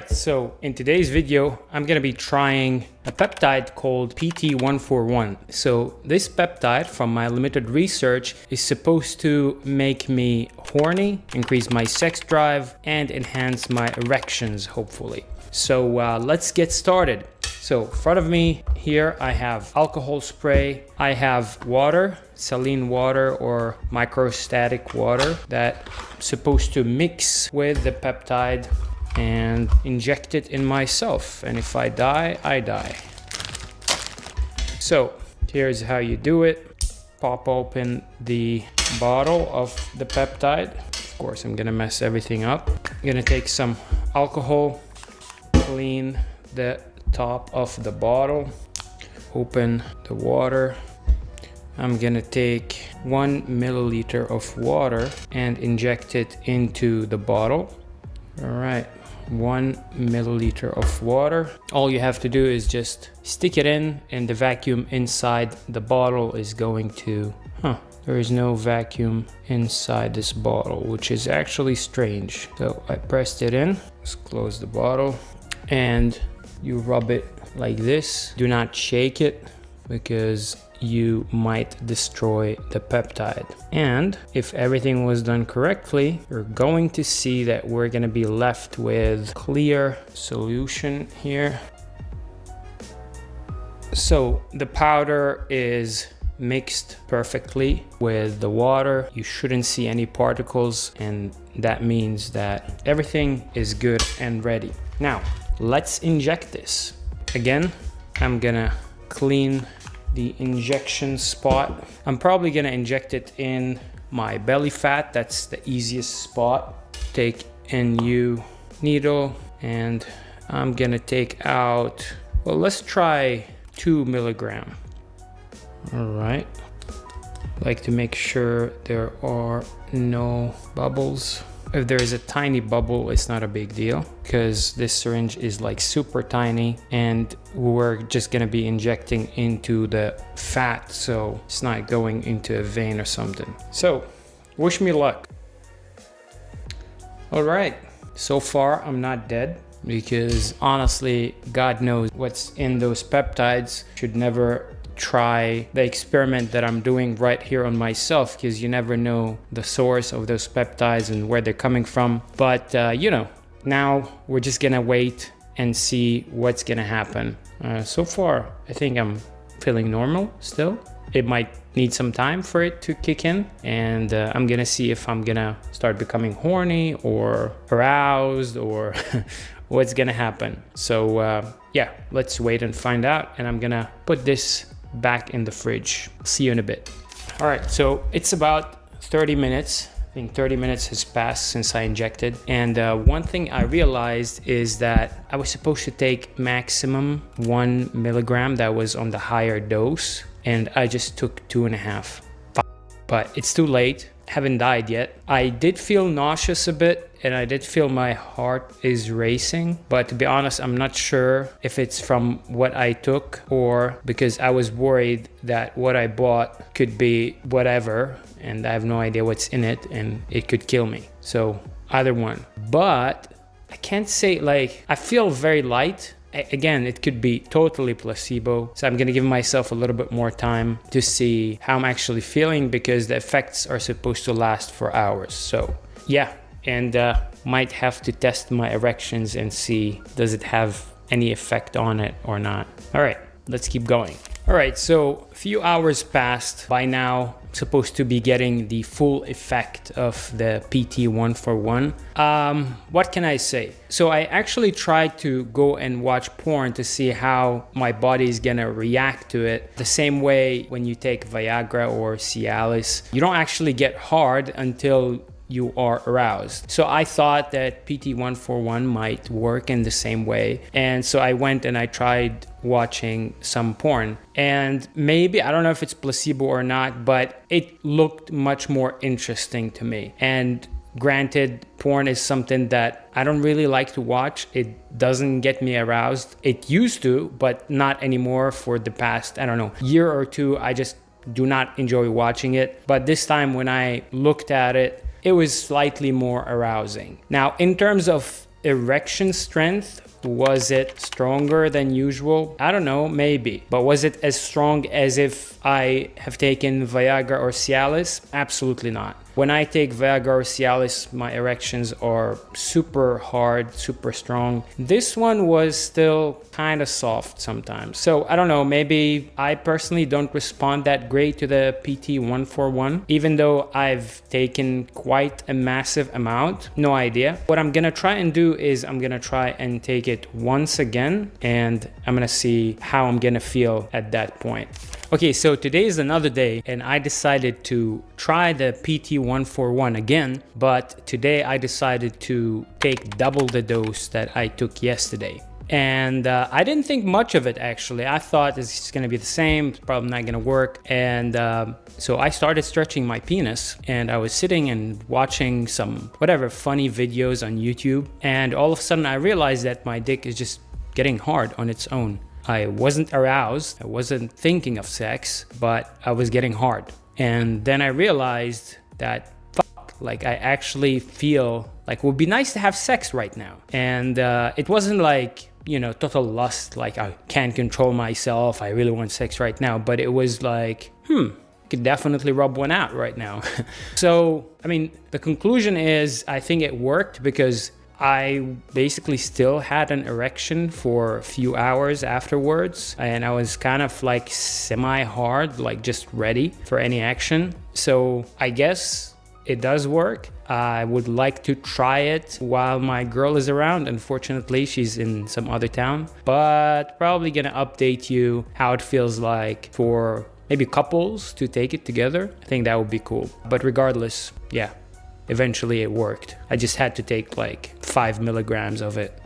So in today's video, I'm going to be trying a peptide called PT141. So this peptide, from my limited research, is supposed to make me horny, increase my sex drive, and enhance my erections, hopefully. So let's get started. So in front of me here, I have alcohol spray. I have water, saline water or microstatic water that's supposed to mix with the peptide and inject it in myself. And if I die, I die. So here's how you do it. Pop open the bottle of the peptide. Of course, I'm gonna mess everything up. I'm gonna take some alcohol, clean the top of the bottle, open the water. I'm gonna take 1 milliliter of water and inject it into the bottle. All right, 1 milliliter of water. All you have to do is just stick it in, and the vacuum inside the bottle is going to, there is no vacuum inside this bottle, which is actually strange. So I pressed it in. Let's close the bottle, and you rub it like this. Do not shake it because you might destroy the peptide. And if everything was done correctly, you're going to see that we're going to be left with clear solution here. So the powder is mixed perfectly with the water. You shouldn't see any particles, and that means that everything is good and ready. Now let's inject this. Again, I'm gonna clean the injection spot. I'm probably gonna inject it in my belly fat. That's the easiest spot. Take NU needle, and I'm gonna take out, well, let's try 2 milligram. All right. Like to make sure there are no bubbles. If there is a tiny bubble, it's not a big deal because this syringe is like super tiny, and we're just gonna be injecting into the fat, so it's not going into a vein or something. So wish me luck. All right, so far I'm not dead, because honestly, God knows what's in those peptides. Should never try the experiment that I'm doing right here on myself, because you never know the source of those peptides and where they're coming from. But now we're just gonna wait and see what's gonna happen. So far, I think I'm feeling normal still. It might need some time for it to kick in, and I'm gonna see if I'm gonna start becoming horny or aroused or what's gonna happen. So yeah, let's wait and find out. And I'm gonna put this back in the fridge. See you in a bit. All right, so it's about 30 minutes. I think 30 minutes has passed since I injected. And one thing I realized is that I was supposed to take maximum 1 milligram. That was on the higher dose, and I just took 2.5. But it's too late. Haven't died yet. I did feel nauseous a bit, and I did feel my heart is racing, but to be honest, I'm not sure if it's from what I took or because I was worried that what I bought could be whatever, and I have no idea what's in it, and it could kill me. So either one. But I can't say, like, I feel very light. Again, it could be totally placebo. So I'm gonna give myself a little bit more time to see how I'm actually feeling, because the effects are supposed to last for hours. So yeah, and might have to test my erections and see, does it have any effect on it or not. All right, let's keep going. All right, so a few hours passed. By now, I'm supposed to be getting the full effect of the PT141. What can I say? So I actually tried to go and watch porn to see how my body is gonna react to it. The same way when you take Viagra or Cialis, you don't actually get hard until you are aroused. So I thought that PT141 might work in the same way. And so I went and I tried watching some porn. And maybe, I don't know if it's placebo or not, but it looked much more interesting to me. And granted, porn is something that I don't really like to watch. It doesn't get me aroused. It used to, but not anymore for the past, I don't know, year or two. I just do not enjoy watching it. But this time when I looked at it, it was slightly more arousing. Now, in terms of erection strength, was it stronger than usual? I don't know, maybe. But was it as strong as if I have taken Viagra or Cialis? Absolutely not. When I take Viagra or Cialis, my erections are super hard, super strong. This one was still kind of soft sometimes. So I don't know, maybe I personally don't respond that great to the PT141, even though I've taken quite a massive amount. No idea. What I'm gonna try and do is I'm gonna try and take it once again, and I'm gonna see how I'm gonna feel at that point. Okay, so today is another day and I decided to try the PT141 again, but today I decided to take double the dose that I took yesterday. And I didn't think much of it actually. I thought it's just gonna be the same, it's probably not gonna work. And so I started stretching my penis, and I was sitting and watching some whatever funny videos on YouTube, and all of a sudden I realized that my dick is just getting hard on its own. I wasn't aroused, I wasn't thinking of sex, but I was getting hard. And then I realized that, like I actually feel like it would be nice to have sex right now. And it wasn't like, you know, total lust, like I can't control myself, I really want sex right now, but it was like, could definitely rub one out right now. So, I mean, the conclusion is I think it worked because I basically still had an erection for a few hours afterwards, and I was kind of like semi-hard, like just ready for any action. So I guess it does work. I would like to try it while my girl is around. Unfortunately, she's in some other town, but probably gonna update you how it feels like for maybe couples to take it together. I think that would be cool. But regardless, yeah. Eventually it worked. I just had to take like 5 milligrams of it.